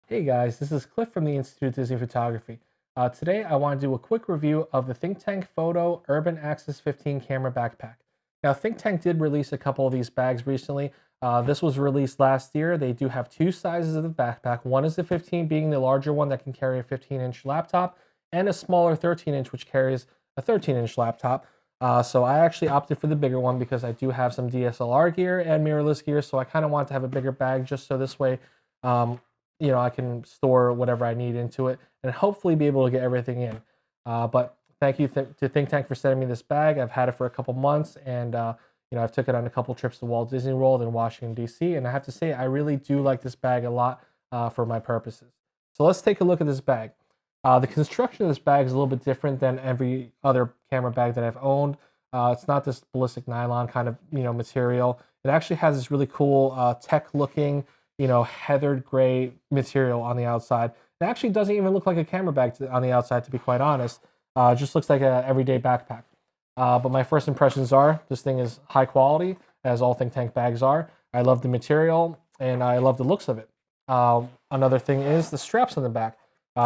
Hey guys, this is Cliff from the Institute of Disney Photography. Today I want to do a quick review of the Think Tank Photo Urban Access 15 camera backpack. Now Think Tank did release a couple of these bags recently. This was released last year. They do have two sizes of the backpack. One is the 15 being the larger one that can carry a 15-inch laptop, and a smaller 13-inch which carries a 13-inch laptop. So I actually opted for the bigger one because I do have some DSLR gear and mirrorless gear, so I kind of want to have a bigger bag just so this way um, I can store whatever I need into it and hopefully be able to get everything in. But thank you to Think Tank for sending me this bag. I've had it for a couple months, and I've took it on a couple trips to Walt Disney World and Washington D.C. And I have to say, I really do like this bag a lot for my purposes. So let's take a look at this bag. The construction of this bag is a little bit different than every other camera bag that I've owned. It's not this ballistic nylon kind of material. It actually has this really cool tech looking heathered gray material on the outside. It actually doesn't even look like a camera bag on the outside, to be quite honest. It just looks like an everyday backpack. But my first impressions are this thing is high quality, as all Think Tank bags are. I love the material and I love the looks of it. Another thing is the straps on the back.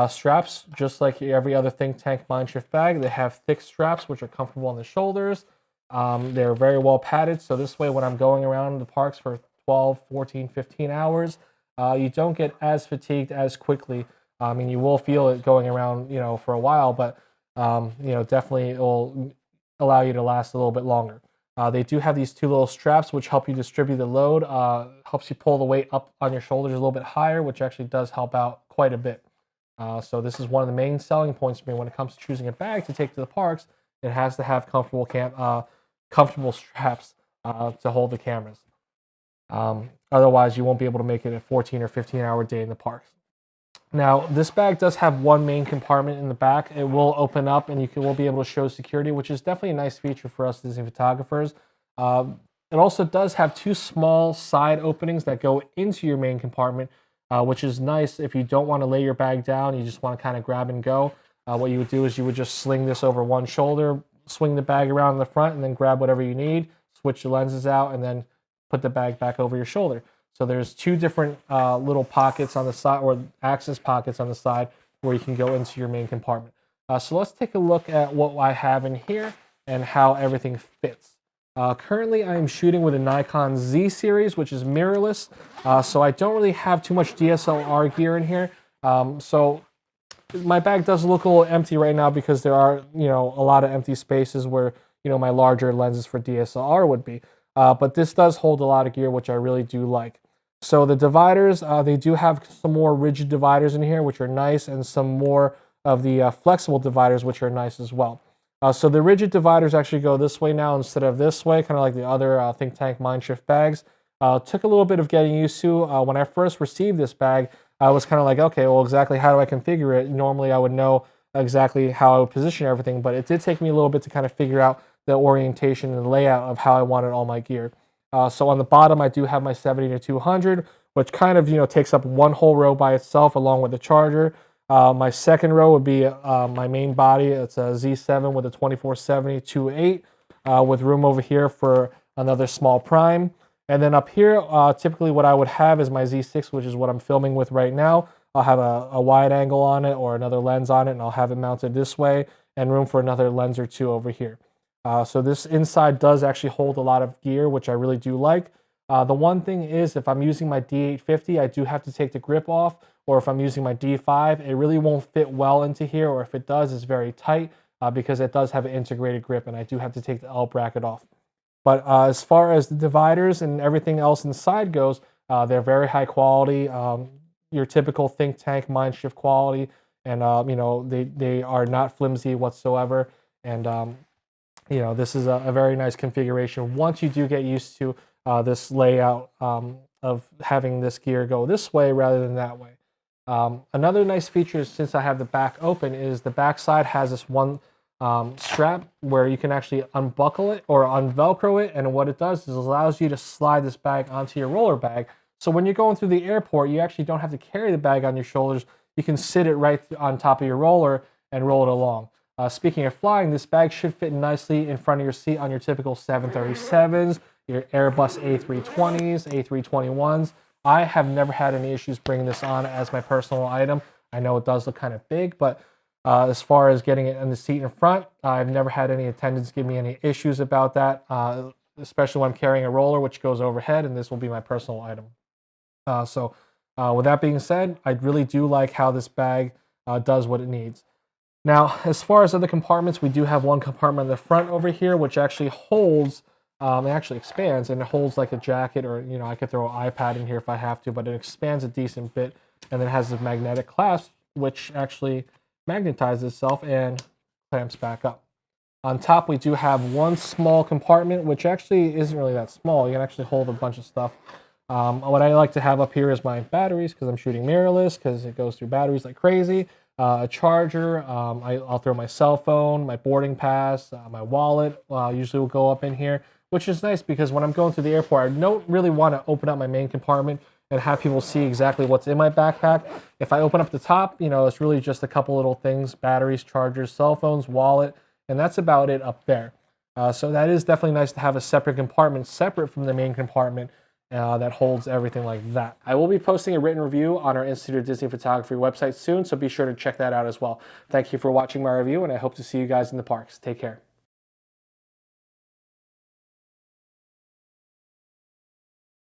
Straps, just like every other Think Tank Mindshift bag, they have thick straps which are comfortable on the shoulders. They're very well padded, so this way when I'm going around the parks for 12, 14, 15 hours, you don't get as fatigued as quickly. I mean, you will feel it going around, for a while, but, definitely it will allow you to last a little bit longer. They do have these two little straps which help you distribute the load, helps you pull the weight up on your shoulders a little bit higher, which actually does help out quite a bit. So this is one of the main selling points for me when it comes to choosing a bag to take to the parks. It has to have comfortable straps to hold the cameras. Otherwise, you won't be able to make it a 14 or 15-hour day in the parks. Now, this bag does have one main compartment in the back. It will open up and will be able to show security, which is definitely a nice feature for us Disney photographers. It also does have two small side openings that go into your main compartment, which is nice if you don't want to lay your bag down, you just want to kind of grab and go. What you would do is you would just sling this over one shoulder, swing the bag around in the front, and then grab whatever you need, switch the lenses out, and then put the bag back over your shoulder. So there's two different little pockets on the side, or access pockets on the side, where you can go into your main compartment. So let's take a look at what I have in here and how everything fits. Currently, I am shooting with a Nikon Z series, which is mirrorless, so I don't really have too much DSLR gear in here. So my bag does look a little empty right now because there are, a lot of empty spaces where, my larger lenses for DSLR would be. But this does hold a lot of gear, which I really do like. So the dividers, they do have some more rigid dividers in here, which are nice, and some more of the flexible dividers, which are nice as well. So the rigid dividers actually go this way now instead of this way, kind of like the other Think Tank Mindshift bags. Took a little bit of getting used to. When I first received this bag, I was kind of like, okay, well, exactly how do I configure it? Normally, I would know exactly how I would position everything, but it did take me a little bit to kind of figure out the orientation and the layout of how I wanted all my gear. So on the bottom, I do have my 70 to 200, which kind of takes up one whole row by itself along with the charger. My second row would be my main body. It's a Z7 with a 2470 2.8 with room over here for another small prime. And then up here, typically what I would have is my Z6, which is what I'm filming with right now. I'll have a wide angle on it or another lens on it, and I'll have it mounted this way, and room for another lens or two over here. So this inside does actually hold a lot of gear, which I really do like. The one thing is, if I'm using my D850, I do have to take the grip off, or if I'm using my D5, it really won't fit well into here, or if it does, it's very tight because it does have an integrated grip, and I do have to take the L bracket off. But as far as the dividers and everything else inside goes, they're very high quality, your typical Think Tank Mindshift quality, and they are not flimsy whatsoever. And this is a very nice configuration once you do get used to this layout of having this gear go this way rather than that way. Another nice feature, since I have the back open, is the back side has this one strap where you can actually unbuckle it or unvelcro it, and what it does is it allows you to slide this bag onto your roller bag. So when you're going through the airport, you actually don't have to carry the bag on your shoulders. You can sit it right on top of your roller and roll it along. Speaking of flying, this bag should fit nicely in front of your seat on your typical 737s, your Airbus A320s, A321s. I have never had any issues bringing this on as my personal item. I know it does look kind of big, but as far as getting it in the seat in front, I've never had any attendants give me any issues about that, especially when I'm carrying a roller, which goes overhead, and this will be my personal item. With that being said, I really do like how this bag does what it needs. Now, as far as other compartments, we do have one compartment in the front over here, which actually holds, it actually expands, and it holds like a jacket, or, you know, I could throw an iPad in here if I have to, but it expands a decent bit, and then it has a magnetic clasp, which actually magnetizes itself and clamps back up. On top, we do have one small compartment, which actually isn't really that small. You can actually hold a bunch of stuff. What I like to have up here is my batteries, because I'm shooting mirrorless, because it goes through batteries like crazy. A charger, I'll throw my cell phone, my boarding pass, my wallet usually will go up in here, which is nice because when I'm going to the airport, I don't really want to open up my main compartment and have people see exactly what's in my backpack. If I open up the top, you know, it's really just a couple little things: batteries, chargers, cell phones, wallet, and that's about it up there. So that is definitely nice to have a separate compartment, separate from the main compartment, that holds everything like that. I will be posting a written review on our Institute of Disney Photography website soon, so be sure to check that out as well. Thank you for watching my review, and I hope to see you guys in the parks. Take care.